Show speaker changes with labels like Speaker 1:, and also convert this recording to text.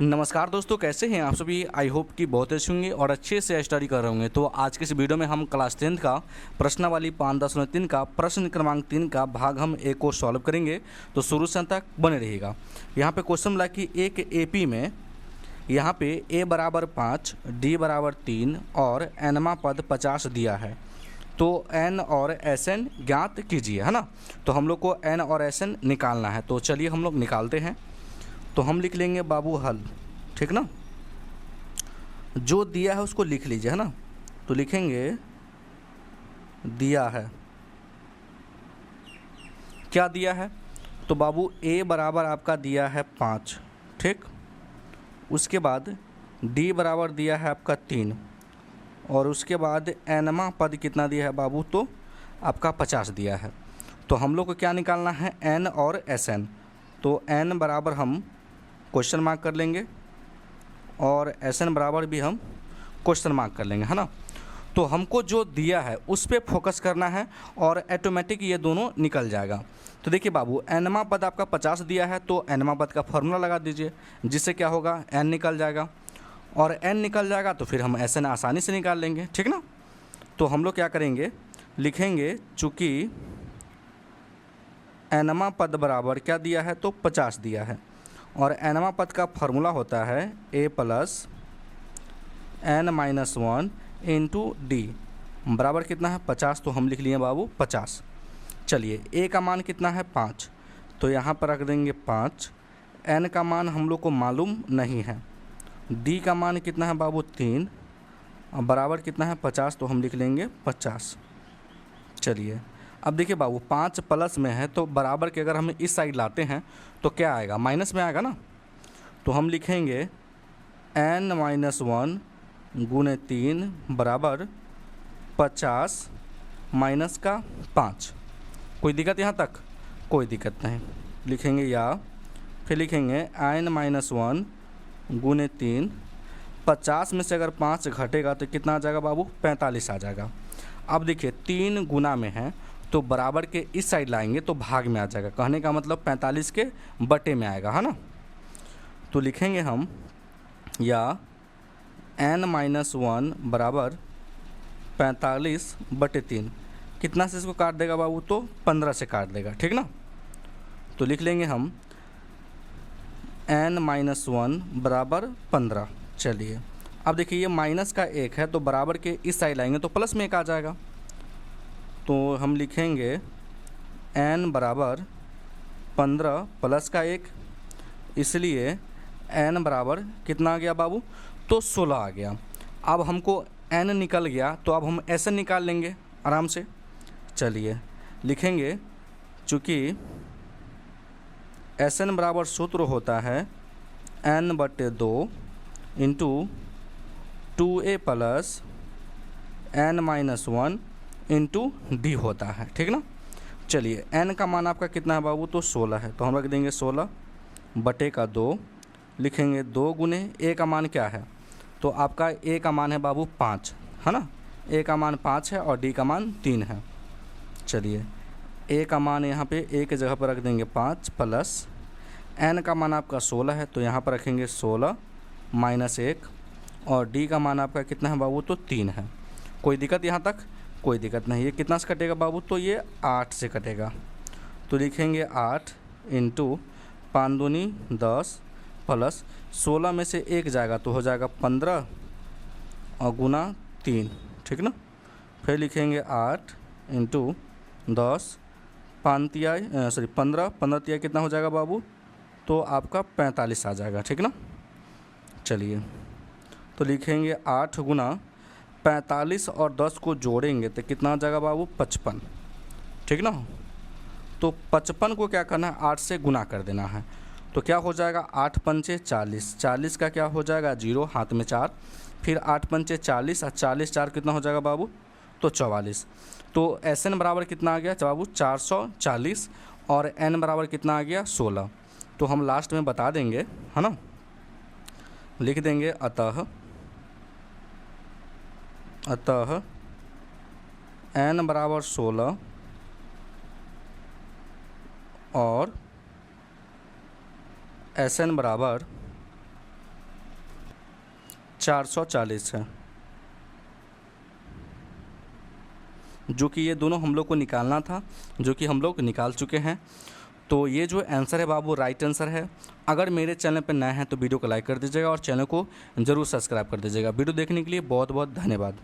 Speaker 1: नमस्कार दोस्तों, कैसे हैं आप सभी। आई होप कि बहुत अच्छे होंगे और अच्छे से स्टडी कर रहे होंगे। तो आज के इस वीडियो में हम क्लास 10 का प्रश्नावली 5.3 का प्रश्न क्रमांक 3 का भाग हम ए को सॉल्व करेंगे। तो शुरू से अंत तक बने रहिएगा। यहाँ पे क्वेश्चन मिला कि एक एपी में यहाँ पे ए बराबर 5, डी बराबर 3 और एनमा पद 50 दिया है। तो एन और एस एन ज्ञात कीजिए, है ना। तो हम लोग को एन और एस एन निकालना है। तो चलिए हम लोग निकालते हैं। तो हम लिख लेंगे बाबू हल, ठीक ना। जो दिया है उसको लिख लीजिए, है ना। तो लिखेंगे दिया है, क्या दिया है। तो बाबू ए बराबर आपका दिया है 5, ठीक। उसके बाद डी बराबर दिया है आपका 3 और उसके बाद एनमा पद कितना दिया है बाबू, तो आपका 50 दिया है। तो हम लोग को क्या निकालना है, एन और एस एन। तो एन बराबर हम क्वेश्चन मार्क कर लेंगे और एस एन बराबर भी हम क्वेश्चन मार्क कर लेंगे, है ना। तो हमको जो दिया है उस पर फोकस करना है और ऑटोमेटिक ये दोनों निकल जाएगा। तो देखिए बाबू, एनमा पद आपका 50 दिया है तो एनमा पद का फॉर्मूला लगा दीजिए, जिससे क्या होगा, एन निकल जाएगा और एन निकल जाएगा तो फिर हम एस एन आसानी से निकाल लेंगे, ठीक ना। तो हम लोग क्या करेंगे, लिखेंगे चूँकि एनमा पद बराबर क्या दिया है, तो 50 दिया है और एनमा पद का फार्मूला होता है A plus N minus 1 into D बराबर कितना है, 50। तो हम लिख लिए बाबू 50। चलिए ए का मान कितना है, 5, तो यहाँ पर रख देंगे 5। एन का मान हम लोग को मालूम नहीं है। डी का मान कितना है बाबू, 3 और बराबर कितना है, 50। तो हम लिख लेंगे 50। चलिए अब देखिए बाबू, 5 प्लस में है तो बराबर के अगर हम इस साइड लाते हैं तो क्या आएगा, माइनस में आएगा ना। तो हम लिखेंगे n माइनस 1 गुने 3 बराबर 50 माइनस का 5। कोई दिक्कत यहाँ तक, कोई दिक्कत नहीं। लिखेंगे या फिर लिखेंगे n माइनस 1 गुने 3, 50 में से अगर 5 घटेगा तो कितना आ जाएगा बाबू, 45 आ जाएगा। अब देखिए 3 गुना में है तो बराबर के इस साइड लाएंगे तो भाग में आ जाएगा, कहने का मतलब 45 के बटे में आएगा, है ना। तो लिखेंगे हम या n माइनस 1 बराबर 45 बटे 3, कितना से इसको काट देगा बाबू, तो 15 से काट देगा, ठीक ना। तो लिख लेंगे हम n माइनस 1 बराबर 15। चलिए अब देखिए ये माइनस का 1 है तो बराबर के इस साइड लाएंगे तो प्लस में 1 आ जाएगा। तो हम लिखेंगे n बराबर 15 प्लस का 1, इसलिए n बराबर कितना आ गया बाबू, तो 16 आ गया। अब हमको n निकल गया तो अब हम एस एन निकाल लेंगे आराम से। चलिए लिखेंगे चूँकि एस एन बराबर सूत्र होता है n बटे 2 into 2a plus n minus 1 into D होता है, ठीक ना। चलिए n का मान आपका कितना है बाबू, तो 16 है। तो हम रख देंगे 16 बटे का 2, लिखेंगे 2 गुने a का मान क्या है, तो आपका a का मान है बाबू 5, है ना। a का मान 5 है और d का मान 3 है। चलिए a का मान यहाँ पे a के जगह पर रख देंगे 5 प्लस n का मान आपका 16 है तो यहाँ पर रखेंगे 16 माइनस 1 और d का मान आपका कितना है बाबू, तो 3 है। कोई दिक्कत यहाँ तक, कोई दिक्कत नहीं। ये कितना से कटेगा बाबू, तो ये 8 से कटेगा। तो लिखेंगे 8 इंटू 5 दूनी 10 प्लस 16 में से 1 जाएगा तो हो जाएगा 15 और गुना 3, ठीक ना। फिर लिखेंगे 8 इंटू 10 5 तिया 15 तिया कितना हो जाएगा बाबू, तो आपका 45 आ जाएगा, ठीक ना। चलिए तो लिखेंगे 8 गुना 45 और 10 को जोड़ेंगे तो कितना आ जाएगा बाबू, 55, ठीक ना। तो 55 को क्या करना है, 8 से गुना कर देना है। तो क्या हो जाएगा, 8 पंचे 40, 40 का क्या हो जाएगा 0, हाथ में 4, फिर 8 पंचे 40 और 40 4 कितना हो जाएगा बाबू, तो 44। तो एस एन बराबर कितना आ गया बाबू, 440 और एन बराबर कितना आ गया, 16। तो हम लास्ट में बता देंगे, है ना। लिख देंगे अतः n बराबर 16 और एस एन बराबर 440 है, जो कि ये दोनों हम लोग को निकालना था, जो कि हम लोग निकाल चुके हैं। तो ये जो आंसर है बाबू राइट आंसर है। अगर मेरे चैनल पर नए हैं तो वीडियो को लाइक कर दीजिएगा और चैनल को ज़रूर सब्सक्राइब कर दीजिएगा। वीडियो देखने के लिए बहुत बहुत धन्यवाद।